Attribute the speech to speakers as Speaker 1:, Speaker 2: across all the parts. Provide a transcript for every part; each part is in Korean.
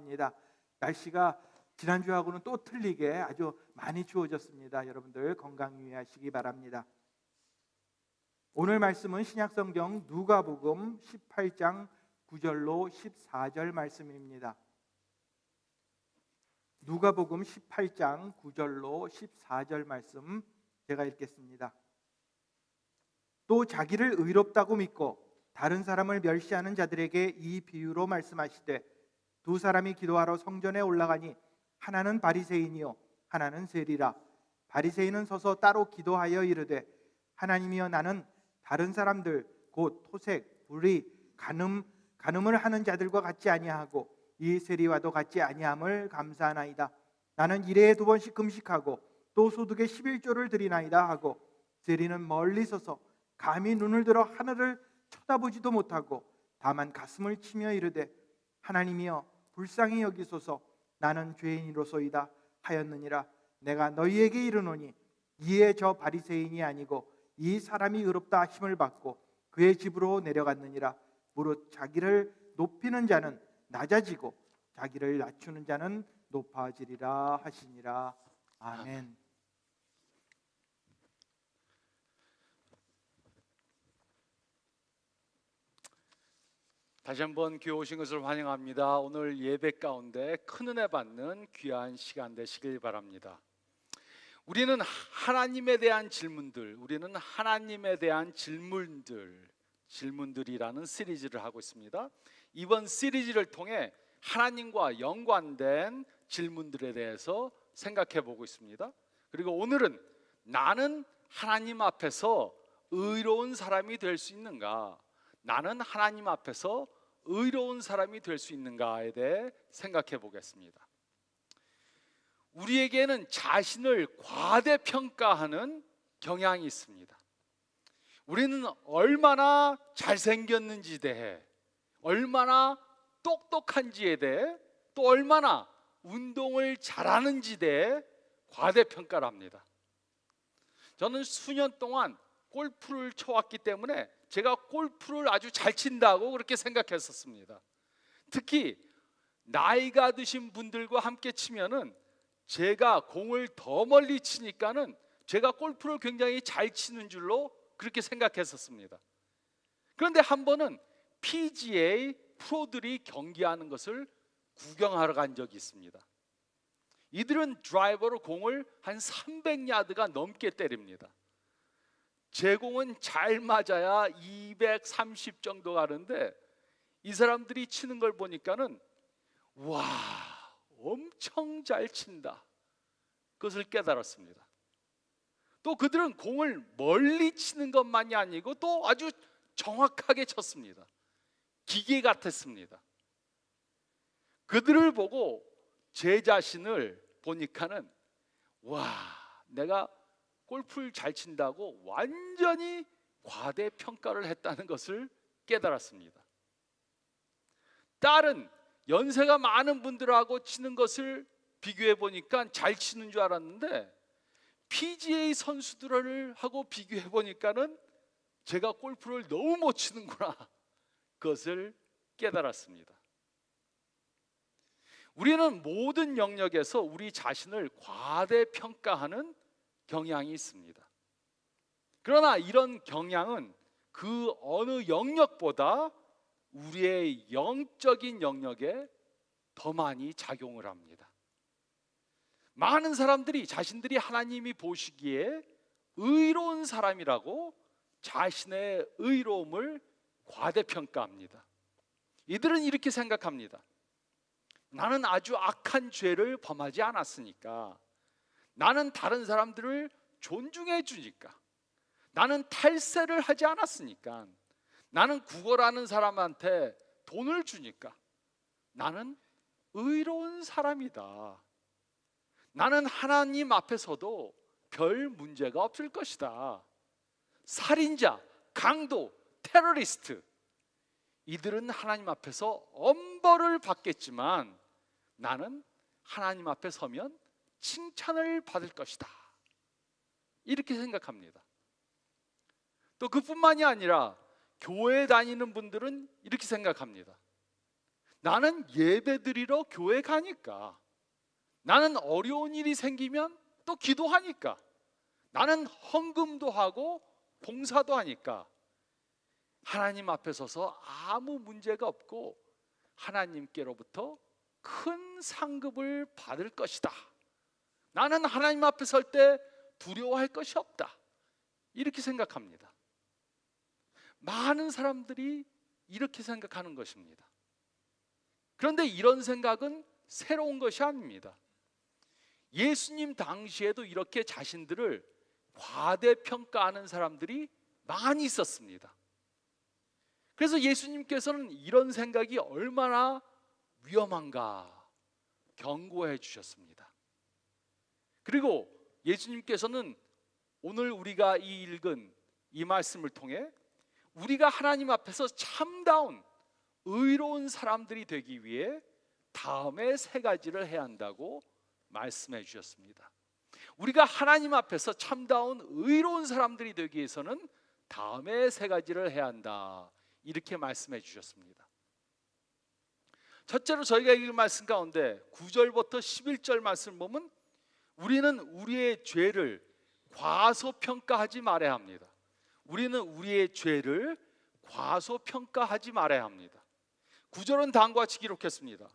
Speaker 1: 합니다. 날씨가 지난주하고는 또 틀리게 아주 많이 추워졌습니다. 여러분들 건강 유의하시기 바랍니다. 오늘 말씀은 신약성경 누가복음 18장 9절로 14절 말씀입니다. 누가복음 18장 9절로 14절 말씀 제가 읽겠습니다. 또 자기를 의롭다고 믿고 다른 사람을 멸시하는 자들에게 이 비유로 말씀하시되 두 사람이 기도하러 성전에 올라가니 하나는 바리새인이요 하나는 세리라. 바리새인은 서서 따로 기도하여 이르되 하나님이여 나는 다른 사람들 곧 토색, 불의, 간음을 하는 자들과 같지 아니하고 이 세리와도 같지 아니함을 감사하나이다. 나는 일해에 2번씩 금식하고 또 소득의 11조를 드리나이다 하고 세리는 멀리 서서 감히 눈을 들어 하늘을 쳐다보지도 못하고 다만 가슴을 치며 이르되 하나님이여 불쌍히 여기소서 나는 죄인이로소이다 하였느니라. 내가 너희에게 이르노니 이에 저 바리새인이 아니고 이 사람이 의롭다 하심을 받고 그의 집으로 내려갔느니라. 무릇 자기를 높이는 자는 낮아지고 자기를 낮추는 자는 높아지리라 하시니라. 아멘.
Speaker 2: 다시 한번 교회 오신 것을 환영합니다. 오늘 예배 가운데 큰 은혜 받는 귀한 시간 되시길 바랍니다. 우리는 하나님에 대한 질문들, 질문들이라는 시리즈를 하고 있습니다. 이번 시리즈를 통해 하나님과 연관된 질문들에 대해서 생각해 보고 있습니다. 그리고 오늘은 나는 하나님 앞에서 의로운 사람이 될 수 있는가? 나는 하나님 앞에서 의로운 사람이 될 수 있는가에 대해 생각해 보겠습니다. 우리에게는 자신을 과대평가하는 경향이 있습니다. 우리는 얼마나 잘생겼는지에 대해, 얼마나 똑똑한지에 대해, 또 얼마나 운동을 잘하는지에 대해 과대평가를 합니다. 저는 수년 동안 골프를 쳐왔기 때문에 제가 골프를 아주 잘 친다고 그렇게 생각했었습니다. 특히 나이가 드신 분들과 함께 치면은 제가 공을 더 멀리 치니까는 제가 골프를 굉장히 잘 치는 줄로 그렇게 생각했었습니다. 그런데 한 번은 PGA 프로들이 경기하는 것을 구경하러 간 적이 있습니다. 이들은 드라이버로 공을 한 300야드가 넘게 때립니다. 제 공은 잘 맞아야 230 정도 가는데 이 사람들이 치는 걸 보니까는 와, 엄청 잘 친다, 그것을 깨달았습니다. 또 그들은 공을 멀리 치는 것만이 아니고 또 아주 정확하게 쳤습니다. 기계 같았습니다. 그들을 보고 제 자신을 보니까는 와, 내가 골프를 잘 친다고 완전히 과대평가를 했다는 것을 깨달았습니다. 딸은 연세가 많은 분들하고 치는 것을 비교해 보니까 잘 치는 줄 알았는데 PGA 선수들을 하고 비교해 보니까는 제가 골프를 너무 못 치는구나, 그것을 깨달았습니다. 우리는 모든 영역에서 우리 자신을 과대평가하는 경향이 있습니다. 그러나 이런 경향은 그 어느 영역보다 우리의 영적인 영역에 더 많이 작용을 합니다. 많은 사람들이 자신들이 하나님이 보시기에 의로운 사람이라고 자신의 의로움을 과대평가합니다. 이들은 이렇게 생각합니다. 나는 아주 악한 죄를 범하지 않았으니까, 나는 다른 사람들을 존중해 주니까, 나는 탈세를 하지 않았으니까, 나는 구걸하는 사람한테 돈을 주니까 나는 의로운 사람이다. 나는 하나님 앞에서도 별 문제가 없을 것이다. 살인자, 강도, 테러리스트, 이들은 하나님 앞에서 엄벌을 받겠지만 나는 하나님 앞에 서면 칭찬을 받을 것이다, 이렇게 생각합니다. 또 그뿐만이 아니라 교회 다니는 분들은 이렇게 생각합니다. 나는 예배드리러 교회 가니까, 나는 어려운 일이 생기면 또 기도하니까, 나는 헌금도 하고 봉사도 하니까 하나님 앞에 서서 아무 문제가 없고 하나님께로부터 큰 상급을 받을 것이다. 나는 하나님 앞에 설 때 두려워할 것이 없다. 이렇게 생각합니다. 많은 사람들이 이렇게 생각하는 것입니다. 그런데 이런 생각은 새로운 것이 아닙니다. 예수님 당시에도 이렇게 자신들을 과대평가하는 사람들이 많이 있었습니다. 그래서 예수님께서는 이런 생각이 얼마나 위험한가 경고해 주셨습니다. 그리고 예수님께서는 오늘 우리가 읽은 이 말씀을 통해 우리가 하나님 앞에서 참다운 의로운 사람들이 되기 위해 다음에 세 가지를 해야 한다고 말씀해 주셨습니다. 우리가 하나님 앞에서 참다운 의로운 사람들이 되기 위해서는 다음에 세 가지를 해야 한다, 이렇게 말씀해 주셨습니다. 첫째로 저희가 읽은 말씀 가운데 9절부터 11절 말씀을 보면 우리는 우리의 죄를 과소평가하지 말아야 합니다. 우리는 우리의 죄를 과소평가하지 말아야 합니다. 9절은 다음과 같이 기록했습니다.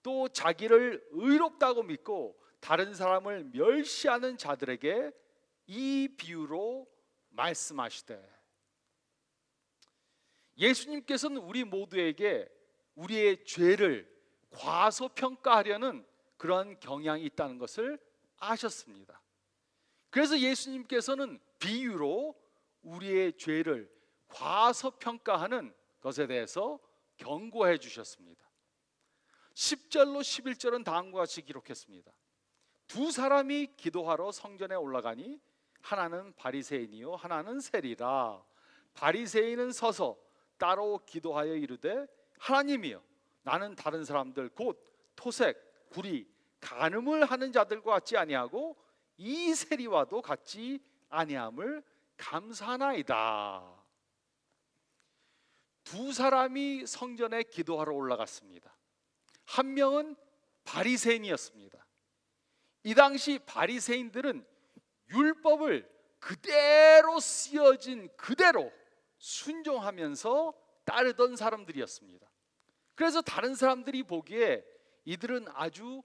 Speaker 2: 또 자기를 의롭다고 믿고 다른 사람을 멸시하는 자들에게 이 비유로 말씀하시되, 예수님께서는 우리 모두에게 우리의 죄를 과소평가하려는 그런 경향이 있다는 것을 아셨습니다. 그래서 예수님께서는 비유로 우리의 죄를 과소평가하는 것에 대해서 경고해 주셨습니다. 10절로 11절은 다음과 같이 기록했습니다. 두 사람이 기도하러 성전에 올라가니 하나는 바리새인이요 하나는 세리라. 바리새인은 서서 따로 기도하여 이르되, 하나님이여, 나는 다른 사람들 곧 토색, 구리, 간음을 하는 자들과 같지 아니하고 이 세리와도 같지 아니함을 감사하나이다. 두 사람이 성전에 기도하러 올라갔습니다. 한 명은 바리새인이었습니다. 이 당시 바리새인들은 율법을 그대로 쓰여진 그대로 순종하면서 따르던 사람들이었습니다. 그래서 다른 사람들이 보기에 이들은 아주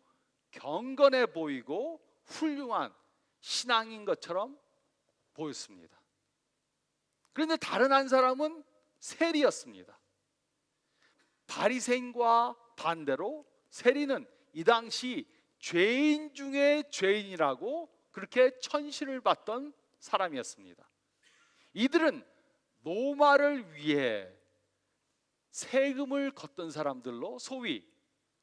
Speaker 2: 경건해 보이고 훌륭한 신앙인 것처럼 보였습니다. 그런데 다른 한 사람은 세리였습니다. 바리새인과 반대로 세리는 이 당시 죄인 중에 죄인이라고 그렇게 천시를 받던 사람이었습니다. 이들은 노마를 위해 세금을 걷던 사람들로 소위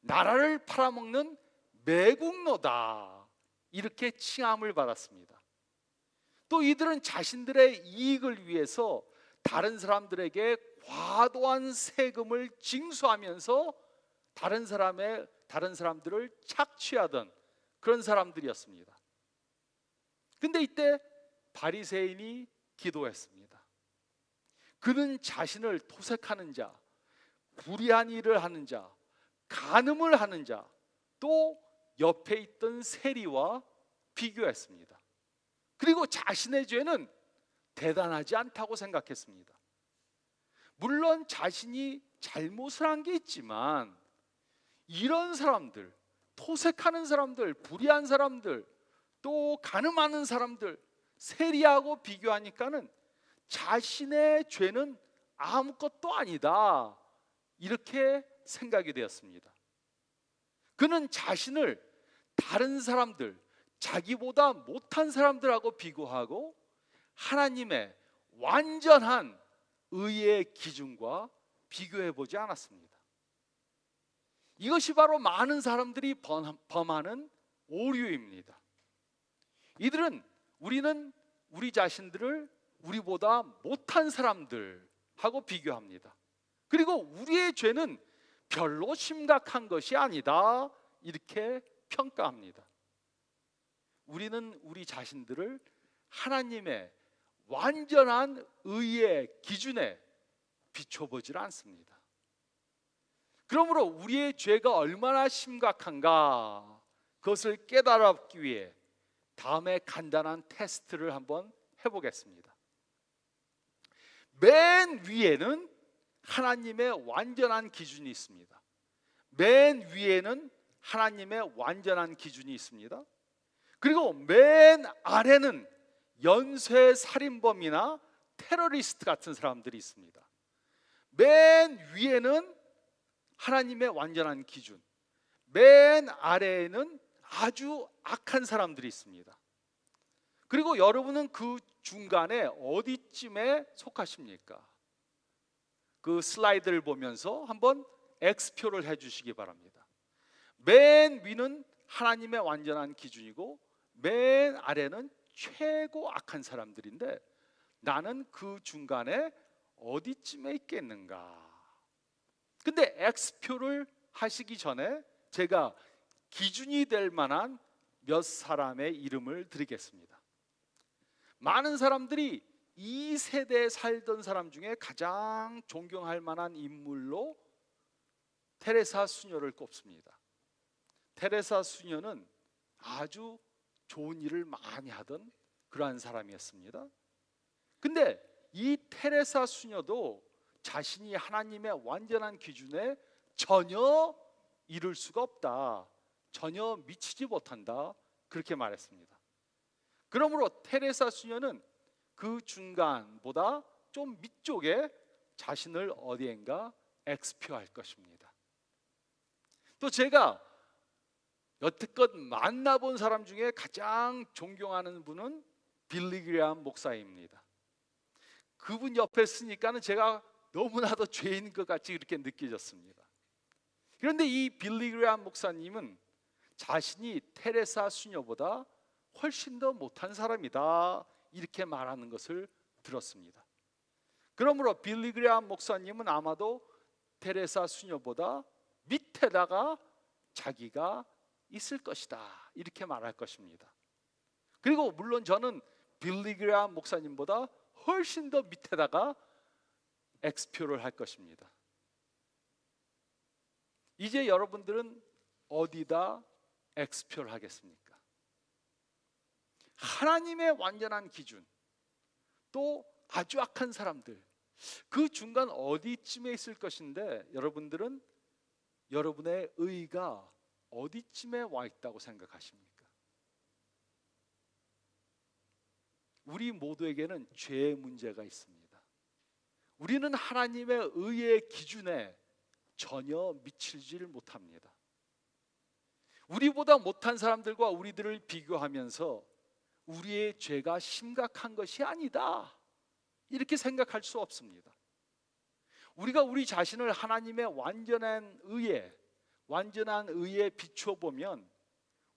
Speaker 2: 나라를 팔아먹는 매국노다, 이렇게 칭함을 받았습니다. 또 이들은 자신들의 이익을 위해서 다른 사람들에게 과도한 세금을 징수하면서 다른 사람들을 착취하던 그런 사람들이었습니다. 근데 이때 바리새인이 기도했습니다. 그는 자신을 토색하는 자, 불의한 일을 하는 자, 간음을 하는 자, 또 옆에 있던 세리와 비교했습니다. 그리고 자신의 죄는 대단하지 않다고 생각했습니다. 물론 자신이 잘못을 한 게 있지만 이런 사람들, 토색하는 사람들, 불의한 사람들, 또 간음하는 사람들, 세리하고 비교하니까는 자신의 죄는 아무것도 아니다, 이렇게 생각이 되었습니다. 그는 자신을 다른 사람들, 자기보다 못한 사람들하고 비교하고 하나님의 완전한 의의 기준과 비교해 보지 않았습니다. 이것이 바로 많은 사람들이 범하는 오류입니다. 이들은 우리는 우리 자신들을 우리보다 못한 사람들하고 비교합니다. 그리고 우리의 죄는 별로 심각한 것이 아니다, 이렇게 평가합니다. 우리는 우리 자신들을 하나님의 완전한 의의 기준에 비춰보질 않습니다. 그러므로 우리의 죄가 얼마나 심각한가 그것을 깨달았기 위해 다음에 간단한 테스트를 한번 해보겠습니다. 맨 위에는 하나님의 완전한 기준이 있습니다. 맨 위에는 하나님의 완전한 기준이 있습니다. 그리고 맨 아래는 연쇄 살인범이나 테러리스트 같은 사람들이 있습니다. 맨 위에는 하나님의 완전한 기준, 맨 아래에는 아주 악한 사람들이 있습니다. 그리고 여러분은 그 중간에 어디쯤에 속하십니까? 그 슬라이드를 보면서 한번 X표를 해주시기 바랍니다. 맨 위는 하나님의 완전한 기준이고 맨 아래는 최고 악한 사람들인데 나는 그 중간에 어디쯤에 있겠는가? 근데 X표를 하시기 전에 제가 기준이 될 만한 몇 사람의 이름을 드리겠습니다. 많은 사람들이 이 세대에 살던 사람 중에 가장 존경할 만한 인물로 테레사 수녀를 꼽습니다. 테레사 수녀는 아주 좋은 일을 많이 하던 그러한 사람이었습니다. 근데 이 테레사 수녀도 자신이 하나님의 완전한 기준에 전혀 이룰 수가 없다, 전혀 미치지 못한다, 그렇게 말했습니다. 그러므로 테레사 수녀는 그 중간보다 좀 밑쪽에 자신을 어디엔가 X표할 것입니다. 또 제가 여태껏 만나본 사람 중에 가장 존경하는 분은 빌리 그레이엄 목사입니다. 그분 옆에 있으니까는 제가 너무나도 죄인 것 같이 그렇게 느껴졌습니다. 그런데 이 빌리 그레이엄 목사님은 자신이 테레사 수녀보다 훨씬 더 못한 사람이다, 이렇게 말하는 것을 들었습니다. 그러므로 빌리 그레이엄 목사님은 아마도 테레사 수녀보다 밑에다가 자기가 있을 것이다, 이렇게 말할 것입니다. 그리고 물론 저는 빌리 그레이엄 목사님보다 훨씬 더 밑에다가 X표를 할 것입니다. 이제 여러분들은 어디다 X표를 하겠습니까? 하나님의 완전한 기준, 또 아주 악한 사람들, 그 중간 어디쯤에 있을 것인데 여러분들은 여러분의 의가 어디쯤에 와 있다고 생각하십니까? 우리 모두에게는 죄의 문제가 있습니다. 우리는 하나님의 의의 기준에 전혀 미치질 못합니다. 우리보다 못한 사람들과 우리들을 비교하면서 우리의 죄가 심각한 것이 아니다, 이렇게 생각할 수 없습니다. 우리가 우리 자신을 하나님의 완전한 의에 비추어 보면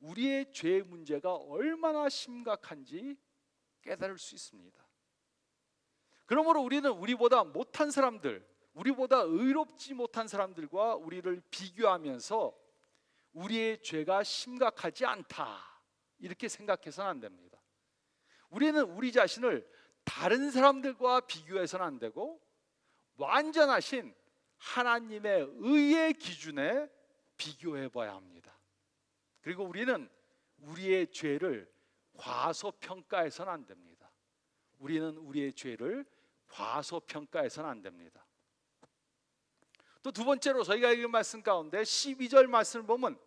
Speaker 2: 우리의 죄의 문제가 얼마나 심각한지 깨달을 수 있습니다. 그러므로 우리는 우리보다 못한 사람들, 우리보다 의롭지 못한 사람들과 우리를 비교하면서 우리의 죄가 심각하지 않다, 이렇게 생각해서는 안 됩니다. 우리는 우리 자신을 다른 사람들과 비교해서는 안 되고 완전하신 하나님의 의의 기준에 비교해 봐야 합니다. 그리고 우리는 우리의 죄를 과소평가해서는 안 됩니다. 우리는 우리의 죄를 과소평가해서는 안 됩니다. 또 두 번째로 저희가 읽은 말씀 가운데 12절 말씀을 보면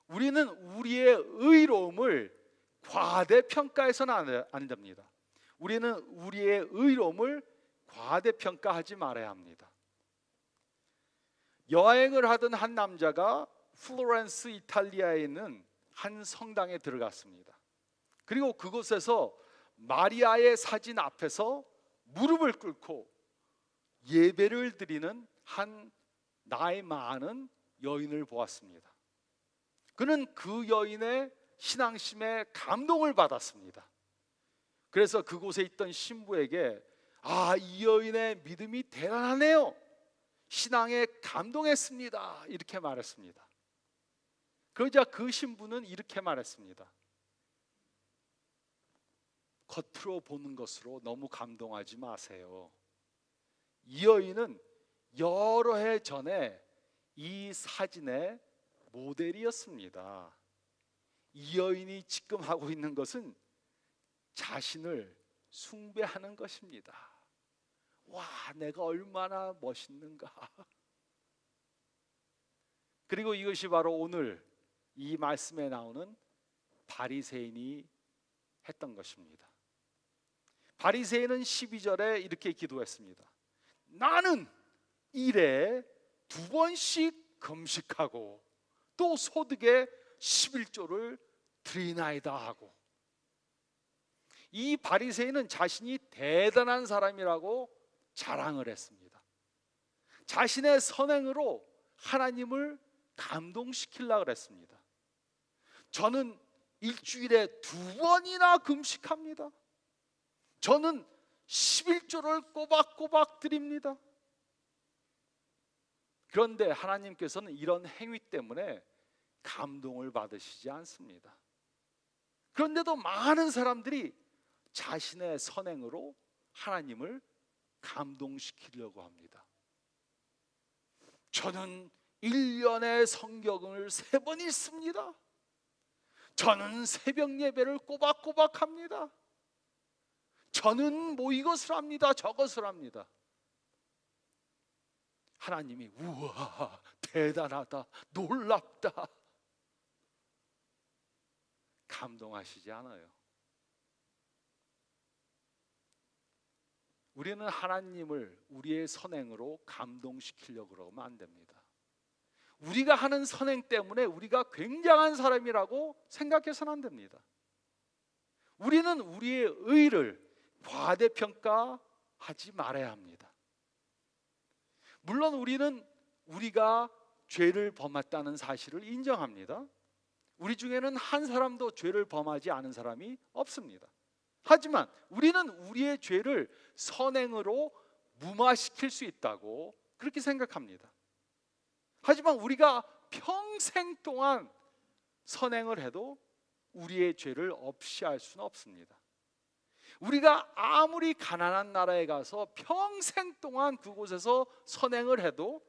Speaker 2: 우리는 우리의 의로움을 과대평가해서는 안 됩니다. 우리는 우리의 의로움을 과대평가하지 말아야 합니다. 여행을 하던 한 남자가 플로렌스 이탈리아에 있는 한 성당에 들어갔습니다. 그리고 그곳에서 마리아의 사진 앞에서 무릎을 꿇고 예배를 드리는 한 나이 많은 여인을 보았습니다. 그는 그 여인의 신앙심에 감동을 받았습니다. 그래서 그곳에 있던 신부에게 이 여인의 믿음이 대단하네요, 신앙에 감동했습니다, 이렇게 말했습니다. 그러자 그 신부는 이렇게 말했습니다. 겉으로 보는 것으로 너무 감동하지 마세요. 이 여인은 여러 해 전에 이 사진의 모델이었습니다. 이 여인이 지금 하고 있는 것은 자신을 숭배하는 것입니다. 와, 내가 얼마나 멋있는가. 그리고 이것이 바로 오늘 이 말씀에 나오는 바리새인이 했던 것입니다. 바리새인은 12절에 이렇게 기도했습니다. 나는 일에 2번씩 금식하고 또 소득의 11조를 드리나이다 하고, 이 바리새인은 자신이 대단한 사람이라고 자랑을 했습니다. 자신의 선행으로 하나님을 감동시키려고 그랬습니다. 저는 일주일에 2번이나 금식합니다. 저는 11조를 꼬박꼬박 드립니다. 그런데 하나님께서는 이런 행위 때문에 감동을 받으시지 않습니다. 그런데도 많은 사람들이 자신의 선행으로 하나님을 감동시키려고 합니다. 저는 1년에 성경을 3번 읽습니다. 저는 새벽 예배를 꼬박꼬박 합니다. 저는 뭐 이것을 합니다, 저것을 합니다. 하나님이 우와, 대단하다, 놀랍다, 감동하시지 않아요. 우리는 하나님을 우리의 선행으로 감동시키려고 그러면 안 됩니다. 우리가 하는 선행 때문에 우리가 굉장한 사람이라고 생각해서는 안 됩니다. 우리는 우리의 의를 과대평가하지 말아야 합니다. 물론 우리는 우리가 죄를 범했다는 사실을 인정합니다. 우리 중에는 한 사람도 죄를 범하지 않은 사람이 없습니다. 하지만 우리는 우리의 죄를 선행으로 무마시킬 수 있다고 그렇게 생각합니다. 하지만 우리가 평생 동안 선행을 해도 우리의 죄를 없이 할 수는 없습니다. 우리가 아무리 가난한 나라에 가서 평생 동안 그곳에서 선행을 해도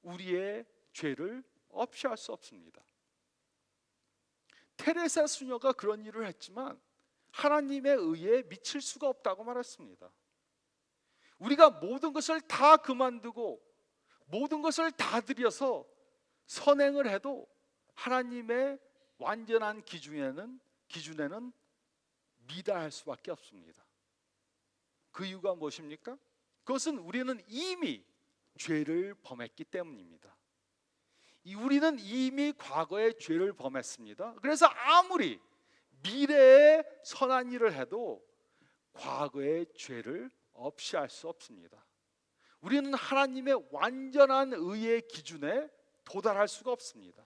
Speaker 2: 우리의 죄를 없이 할 수 없습니다. 테레사 수녀가 그런 일을 했지만 하나님의 의에 미칠 수가 없다고 말했습니다. 우리가 모든 것을 다 그만두고 모든 것을 다 들여서 선행을 해도 하나님의 완전한 기준에는 미달할 수밖에 없습니다. 그 이유가 무엇입니까? 그것은 우리는 이미 죄를 범했기 때문입니다. 우리는 이미 과거에 죄를 범했습니다. 그래서 아무리 미래에 선한 일을 해도 과거의 죄를 없이 할 수 없습니다. 우리는 하나님의 완전한 의의 기준에 도달할 수가 없습니다.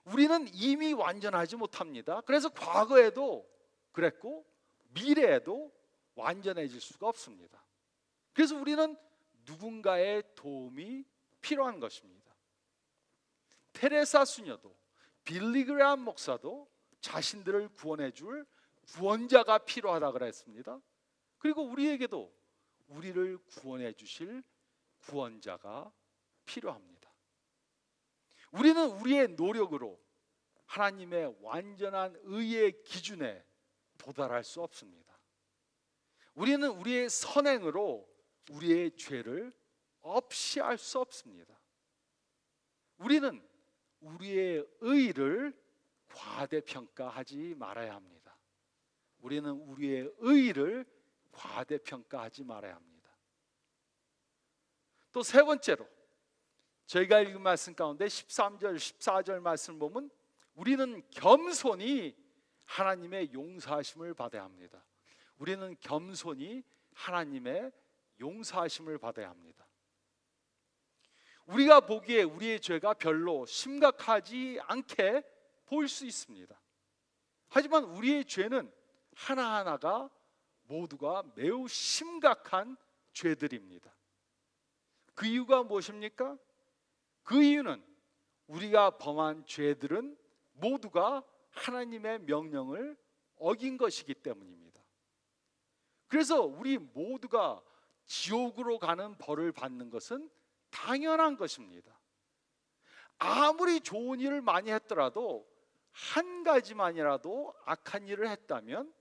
Speaker 2: 우리는 이미 완전하지 못합니다. 그래서 과거에도 그랬고 미래에도 완전해질 수가 없습니다. 그래서 우리는 누군가의 도움이 필요한 것입니다. 테레사 수녀도 빌리그레암 목사도 자신들을 구원해 줄 구원자가 필요하다 그랬습니다. 그리고 우리에게도 우리를 구원해 주실 구원자가 필요합니다. 우리는 우리의 노력으로 하나님의 완전한 의의 기준에 도달할 수 없습니다. 우리는 우리의 선행으로 우리의 죄를 없이 할 수 없습니다. 우리는 우리의 의를 과대평가하지 말아야 합니다. 우리는 우리의 의를 과대평가하지 말아야 합니다. 또 세 번째로 저희가 읽은 말씀 가운데 13절, 14절 말씀 보면 우리는 겸손히 하나님의 용서하심을 받아야 합니다. 우리는 겸손히 하나님의 용서하심을 받아야 합니다. 우리가 보기에 우리의 죄가 별로 심각하지 않게 보일 수 있습니다. 하지만 우리의 죄는 하나하나가 모두가 매우 심각한 죄들입니다. 그 이유가 무엇입니까? 그 이유는 우리가 범한 죄들은 모두가 하나님의 명령을 어긴 것이기 때문입니다. 그래서 우리 모두가 지옥으로 가는 벌을 받는 것은 당연한 것입니다. 아무리 좋은 일을 많이 했더라도 한 가지만이라도 악한 일을 했다면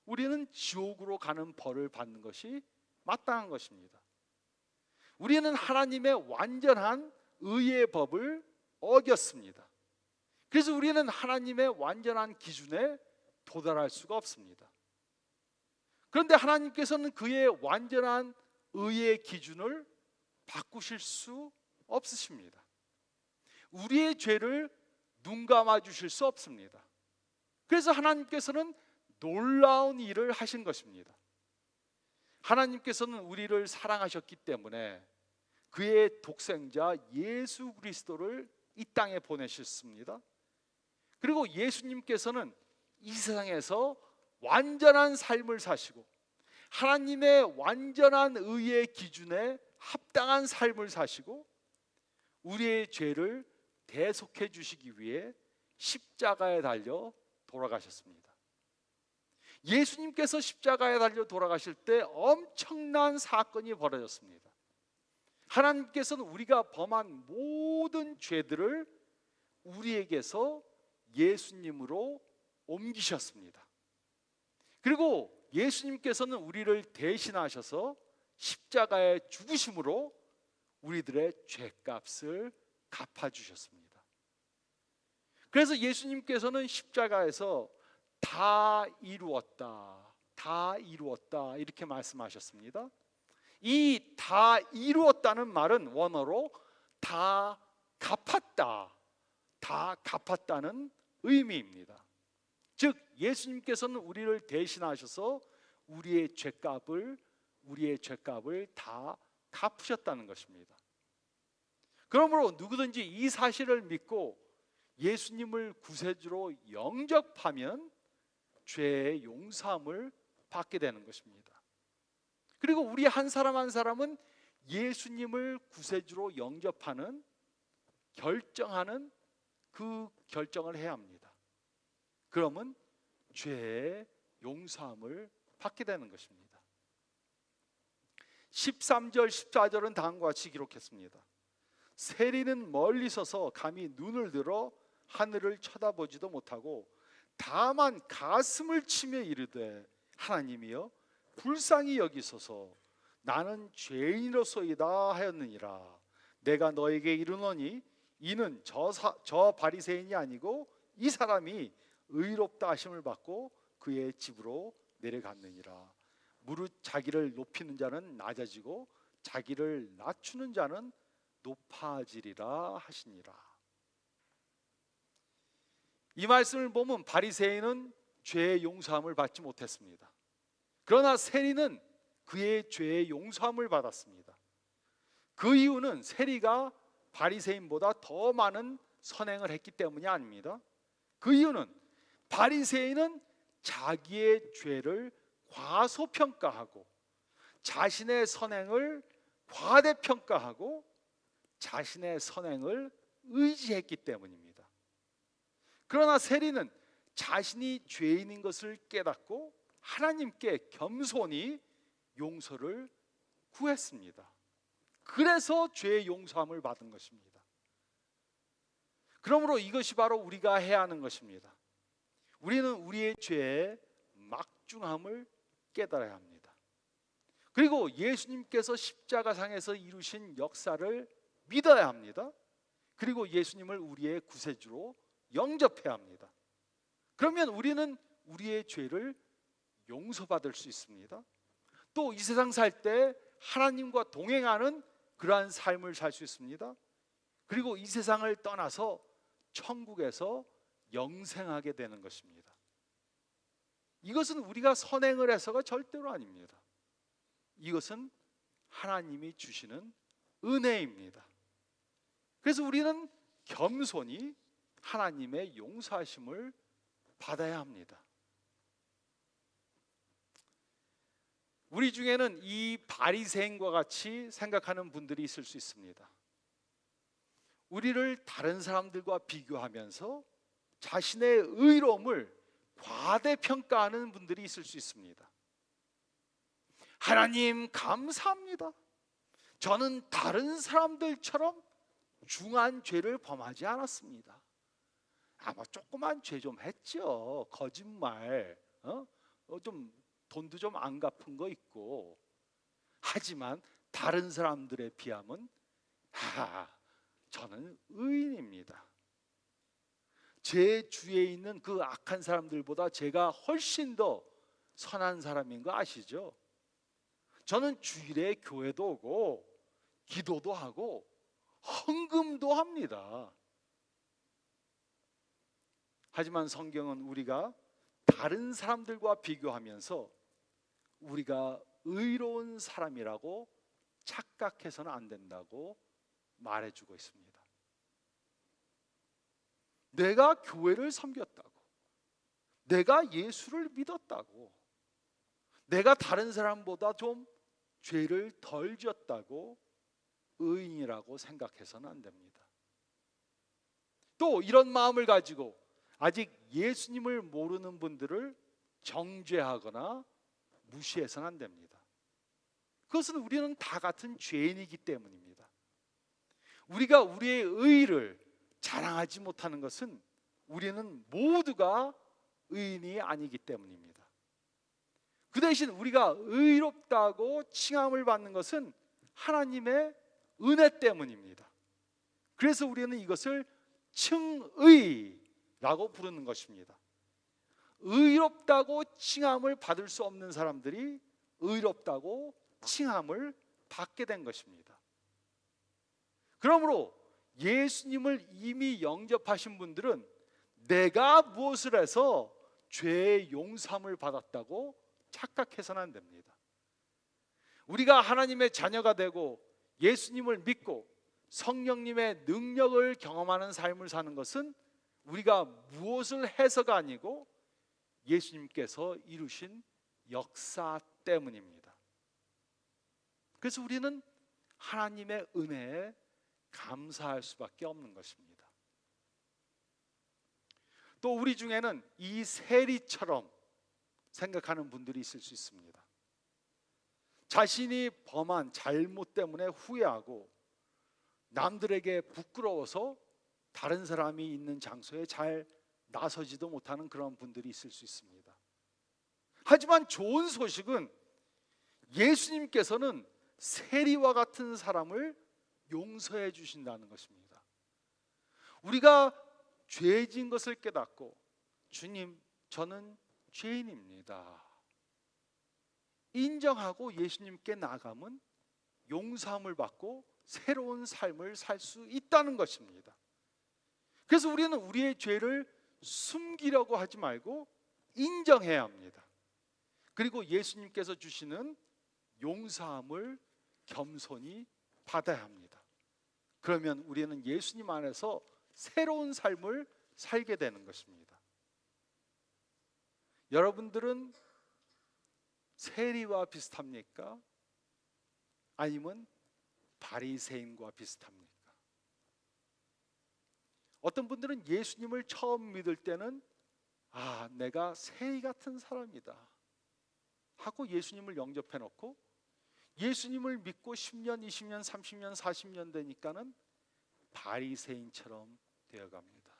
Speaker 2: 우리는 지옥으로 가는 벌을 받는 것이 마땅한 것입니다. 우리는 하나님의 완전한 의의 법을 어겼습니다. 그래서 우리는 하나님의 완전한 기준에 도달할 수가 없습니다. 그런데 하나님께서는 그의 완전한 의의 기준을 바꾸실 수 없으십니다. 우리의 죄를 눈감아 주실 수 없습니다. 그래서 하나님께서는 놀라운 일을 하신 것입니다. 하나님께서는 우리를 사랑하셨기 때문에 그의 독생자 예수 그리스도를 이 땅에 보내셨습니다. 그리고 예수님께서는 이 세상에서 완전한 삶을 사시고 하나님의 완전한 의의 기준에 합당한 삶을 사시고 우리의 죄를 대속해 주시기 위해 십자가에 달려 돌아가셨습니다. 예수님께서 십자가에 달려 돌아가실 때 엄청난 사건이 벌어졌습니다. 하나님께서는 우리가 범한 모든 죄들을 우리에게서 예수님으로 옮기셨습니다. 그리고 예수님께서는 우리를 대신하셔서 십자가에 죽으심으로 우리들의 죄값을 갚아주셨습니다. 그래서 예수님께서는 십자가에서 다 이루었다, 다 이루었다 이렇게 말씀하셨습니다. 이 다 이루었다는 말은 원어로 다 갚았다, 다 갚았다는 의미입니다. 즉 예수님께서는 우리를 대신하셔서 우리의 죄값을 다 갚으셨다는 것입니다. 그러므로 누구든지 이 사실을 믿고 예수님을 구세주로 영접하면 죄의 용서함을 받게 되는 것입니다. 그리고 우리 한 사람 한 사람은 예수님을 구세주로 영접하는 결정하는 그 결정을 해야 합니다. 그러면 죄의 용서함을 받게 되는 것입니다. 13절 14절은 다음과 같이 기록했습니다. 세리는 멀리 서서 감히 눈을 들어 하늘을 쳐다보지도 못하고 다만 가슴을 치며 이르되 하나님이여 불쌍히 여기소서 나는 죄인으로소이다 하였느니라. 내가 너에게 이르노니 이는 저 바리새인이 아니고 이 사람이 의롭다 하심을 받고 그의 집으로 내려갔느니라. 무릇 자기를 높이는 자는 낮아지고 자기를 낮추는 자는 높아지리라 하시니라. 이 말씀을 보면 바리새인은 죄의 용서함을 받지 못했습니다. 그러나 세리는 그의 죄의 용서함을 받았습니다. 그 이유는 세리가 바리새인보다 더 많은 선행을 했기 때문이 아닙니다. 그 이유는 바리새인은 자기의 죄를 과소평가하고 자신의 선행을 과대평가하고 자신의 선행을 의지했기 때문입니다. 그러나 세리는 자신이 죄인인 것을 깨닫고 하나님께 겸손히 용서를 구했습니다. 그래서 죄의 용서함을 받은 것입니다. 그러므로 이것이 바로 우리가 해야 하는 것입니다. 우리는 우리의 죄의 막중함을 깨달아야 합니다. 그리고 예수님께서 십자가상에서 이루신 역사를 믿어야 합니다. 그리고 예수님을 우리의 구세주로 영접해야 합니다. 그러면 우리는 우리의 죄를 용서받을 수 있습니다. 또 이 세상 살 때 하나님과 동행하는 그러한 삶을 살 수 있습니다. 그리고 이 세상을 떠나서 천국에서 영생하게 되는 것입니다. 이것은 우리가 선행을 해서가 절대로 아닙니다. 이것은 하나님이 주시는 은혜입니다. 그래서 우리는 겸손히 하나님의 용서하심을 받아야 합니다. 우리 중에는 이 바리새인과 같이 생각하는 분들이 있을 수 있습니다. 우리를 다른 사람들과 비교하면서 자신의 의로움을 과대평가하는 분들이 있을 수 있습니다. 하나님 감사합니다. 저는 다른 사람들처럼 중한 죄를 범하지 않았습니다. 아마 조그만 죄 좀 했죠. 거짓말, 좀 돈도 좀 안 갚은 거 있고. 하지만 다른 사람들에 비하면 저는 의인입니다. 제 주위에 있는 그 악한 사람들보다 제가 훨씬 더 선한 사람인 거 아시죠? 저는 주일에 교회도 오고 기도도 하고 헌금도 합니다. 하지만 성경은 우리가 다른 사람들과 비교하면서 우리가 의로운 사람이라고 착각해서는 안 된다고 말해주고 있습니다. 내가 교회를 섬겼다고, 내가 예수를 믿었다고, 내가 다른 사람보다 좀 죄를 덜 지었다고 의인이라고 생각해서는 안 됩니다. 또 이런 마음을 가지고 아직 예수님을 모르는 분들을 정죄하거나 무시해서는 안 됩니다. 그것은 우리는 다 같은 죄인이기 때문입니다. 우리가 우리의 의의를 자랑하지 못하는 것은 우리는 모두가 의인이 아니기 때문입니다. 그 대신 우리가 의롭다고 칭함을 받는 것은 하나님의 은혜 때문입니다. 그래서 우리는 이것을 칭의라고 부르는 것입니다. 의롭다고 칭함을 받을 수 없는 사람들이 의롭다고 칭함을 받게 된 것입니다. 그러므로 예수님을 이미 영접하신 분들은 내가 무엇을 해서 죄의 용서함을 받았다고 착각해서는 안 됩니다. 우리가 하나님의 자녀가 되고 예수님을 믿고 성령님의 능력을 경험하는 삶을 사는 것은 우리가 무엇을 해서가 아니고 예수님께서 이루신 역사 때문입니다. 그래서 우리는 하나님의 은혜에 감사할 수밖에 없는 것입니다. 또 우리 중에는 이 세리처럼 생각하는 분들이 있을 수 있습니다. 자신이 범한 잘못 때문에 후회하고 남들에게 부끄러워서 다른 사람이 있는 장소에 잘 나서지도 못하는 그런 분들이 있을 수 있습니다. 하지만 좋은 소식은 예수님께서는 세리와 같은 사람을 용서해 주신다는 것입니다. 우리가 죄진 것을 깨닫고 주님, 저는 죄인입니다, 인정하고 예수님께 나가면 용서함을 받고 새로운 삶을 살 수 있다는 것입니다. 그래서 우리는 우리의 죄를 숨기려고 하지 말고 인정해야 합니다. 그리고 예수님께서 주시는 용서함을 겸손히 받아야 합니다. 그러면 우리는 예수님 안에서 새로운 삶을 살게 되는 것입니다. 여러분들은 세리와 비슷합니까? 아니면 바리새인과 비슷합니까? 어떤 분들은 예수님을 처음 믿을 때는 내가 세리 같은 사람이다 하고 예수님을 영접해 놓고 예수님을 믿고 10년, 20년, 30년, 40년 되니까는 바리새인처럼 되어갑니다.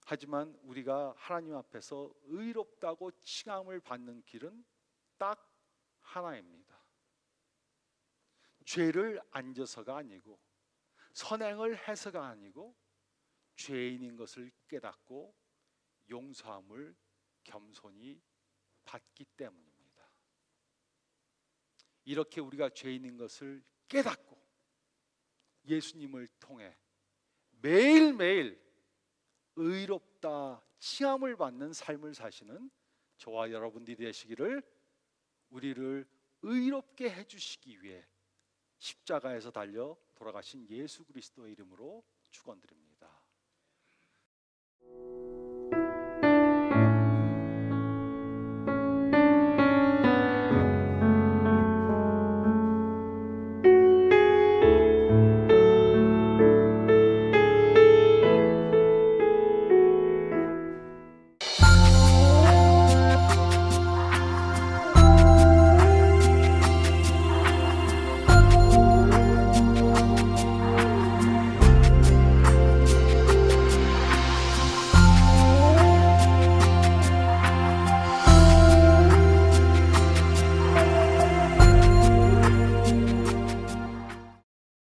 Speaker 2: 하지만 우리가 하나님 앞에서 의롭다고 칭함을 받는 길은 딱 하나입니다. 죄를 안 져서가 아니고 선행을 해서가 아니고 죄인인 것을 깨닫고 용서함을 겸손히 받기 때문입니다. 이렇게 우리가 죄인인 것을 깨닫고 예수님을 통해 매일매일 의롭다 칭함을 받는 삶을 사시는 저와 여러분들이 되시기를, 우리를 의롭게 해주시기 위해 십자가에서 달려 돌아가신 예수 그리스도의 이름으로 축원드립니다.